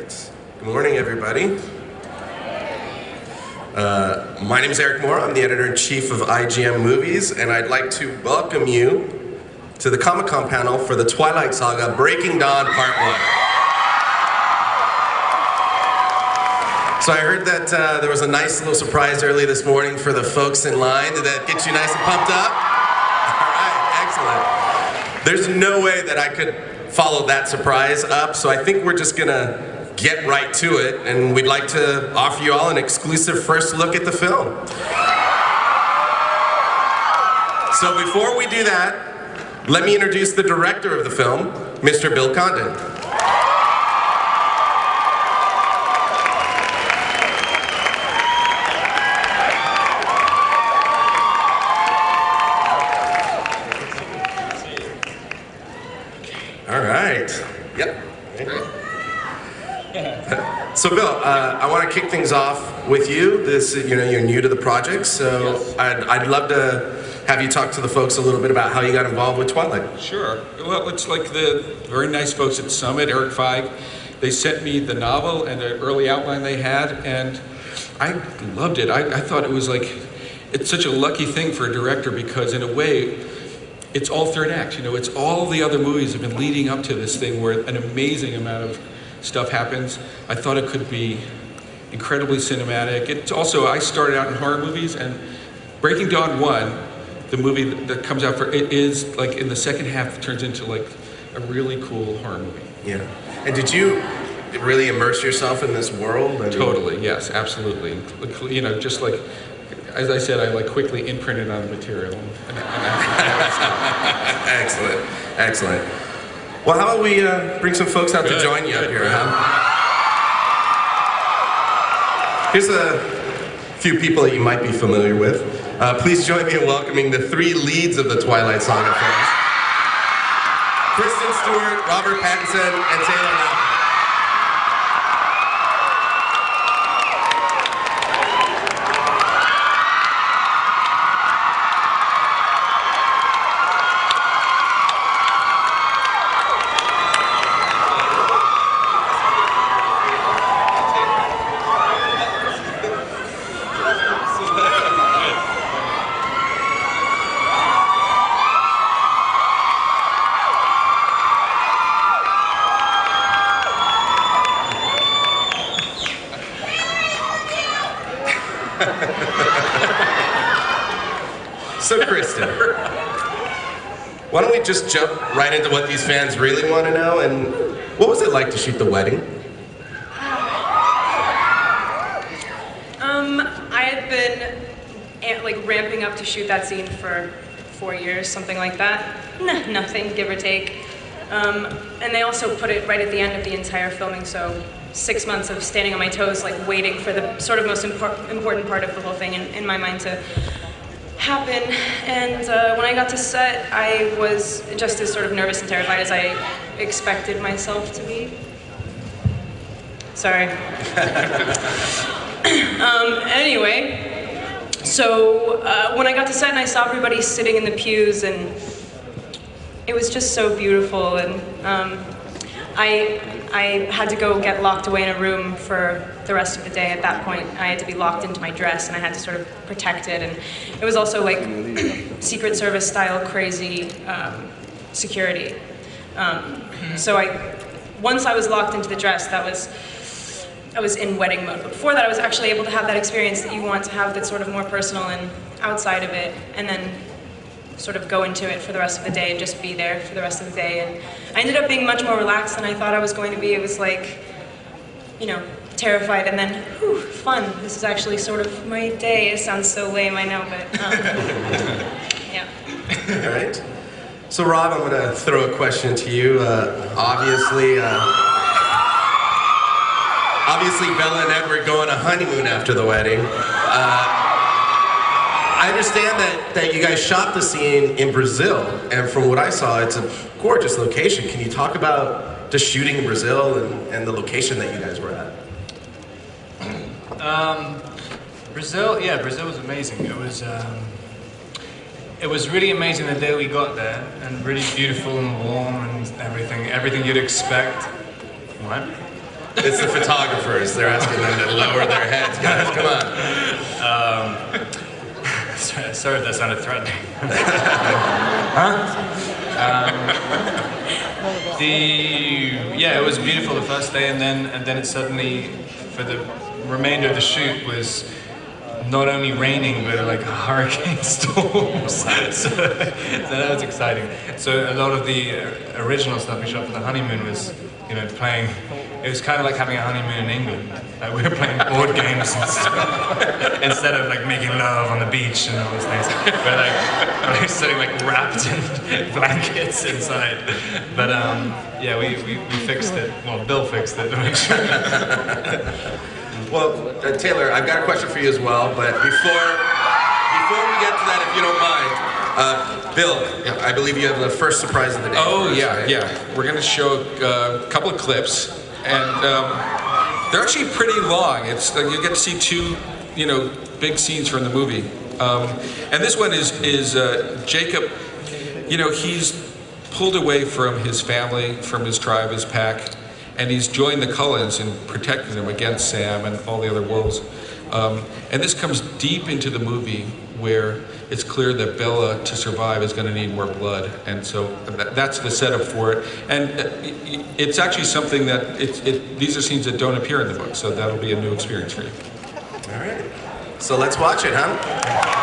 right. Good morning, everybody. My name is Eric Moore. I'm the editor-in-chief of IGM Movies, and I'd like to welcome you to the Comic-Con panel for the Twilight Saga Breaking Dawn Part 1. So I heard that there was a nice little surprise early this morning for the folks in line. Did that get you nice and pumped up? All right, excellent. There's no way that I could follow that surprise up, so I think we're just gonna get right to it, and we'd like to offer you all an exclusive first look at the film. So before we do that, let me introduce the director of the film, Mr. Bill Condon. All right. Yep. So Bill, I want to kick things off with you. You're new to the project, so yes. I'd love to have you talk to the folks a little bit about how you got involved with Twilight. Sure. Well, it's like the very nice folks at Summit, Eric Feig. They sent me the novel and the early outline they had, and I loved it. I thought it was like, it's such a lucky thing for a director because in a way, it's all third act. You know, it's all the other movies have been leading up to this thing where an amazing amount of stuff happens. I thought it could be incredibly cinematic. It's also, I started out in horror movies, and Breaking Dawn 1, the movie that comes out it is like in the second half turns into like a really cool horror movie. Yeah. And did you really immerse yourself in this world? Totally, yes, absolutely. You know, just like, as I said, I like quickly imprinted on the material. Excellent, excellent. Well, how about we bring some folks out to join you up here, huh? Here's a few people that you might be familiar with. Please join me in welcoming the three leads of the Twilight Saga films. Kristen Stewart, Robert Pattinson, and Taylor Lautner. So Kristen, why don't we just jump right into what these fans really want to know, and what was it like to shoot the wedding? I had been like ramping up to shoot that scene for 4 years, something like that. Nothing, give or take. And they also put it right at the end of the entire filming, so 6 months of standing on my toes, like waiting for the sort of most important part of the whole thing in my mind to happen. And when I got to set, I was just as sort of nervous and terrified as I expected myself to be. Sorry. Anyway, so when I got to set and I saw everybody sitting in the pews, and it was just so beautiful, and I had to go get locked away in a room for the rest of the day. At that point, I had to be locked into my dress, and I had to sort of protect it, and it was also like Secret Service style crazy security. So once I was locked into the dress, I was in wedding mode. But before that, I was actually able to have that experience that you want to have that's sort of more personal and outside of it, and then sort of go into it for the rest of the day and just be there for the rest of the day. And I ended up being much more relaxed than I thought I was going to be. It was like, you know, terrified and then, whew, fun. This is actually sort of my day. It sounds so lame, I know, but yeah. All right. So Rob, I'm going to throw a question to you. Obviously, Bella and Edward go on a honeymoon after the wedding. I understand that you guys shot the scene in Brazil, and from what I saw, it's a gorgeous location. Can you talk about just shooting in Brazil and the location that you guys were at? Brazil was amazing. It was really amazing the day we got there, and really beautiful and warm and everything you'd expect, right? It's the photographers. They're asking them to lower their heads. Guys, come on. Sorry if that sounded threatening. Yeah, it was beautiful the first day, and then it suddenly, for the remainder of the shoot, was not only raining but like hurricane storms. so that was exciting. So a lot of the original stuff we shot for the honeymoon was, you know, playing. It was kind of like having a honeymoon in England. Like we were playing board games and stuff instead of like making love on the beach and all those things. We're like sitting like wrapped in blankets inside. But yeah, we fixed it. Well, Bill fixed it to make sure. Well, Taylor, I've got a question for you as well, but before we get to that, if you don't mind, Bill, I believe you have the first surprise of the day. Oh, first, yeah, right? yeah. We're going to show a couple of clips, and they're actually pretty long. It's you get to see two, you know, big scenes from the movie. And this one is Jacob. You know, he's pulled away from his family, from his tribe, his pack, and he's joined the Cullens in protecting them against Sam and all the other wolves. And this comes deep into the movie where it's clear that Bella, to survive, is going to need more blood. And so that's the setup for it. And it's actually something that, these are scenes that don't appear in the book, so that'll be a new experience for you. All right. So let's watch it, huh?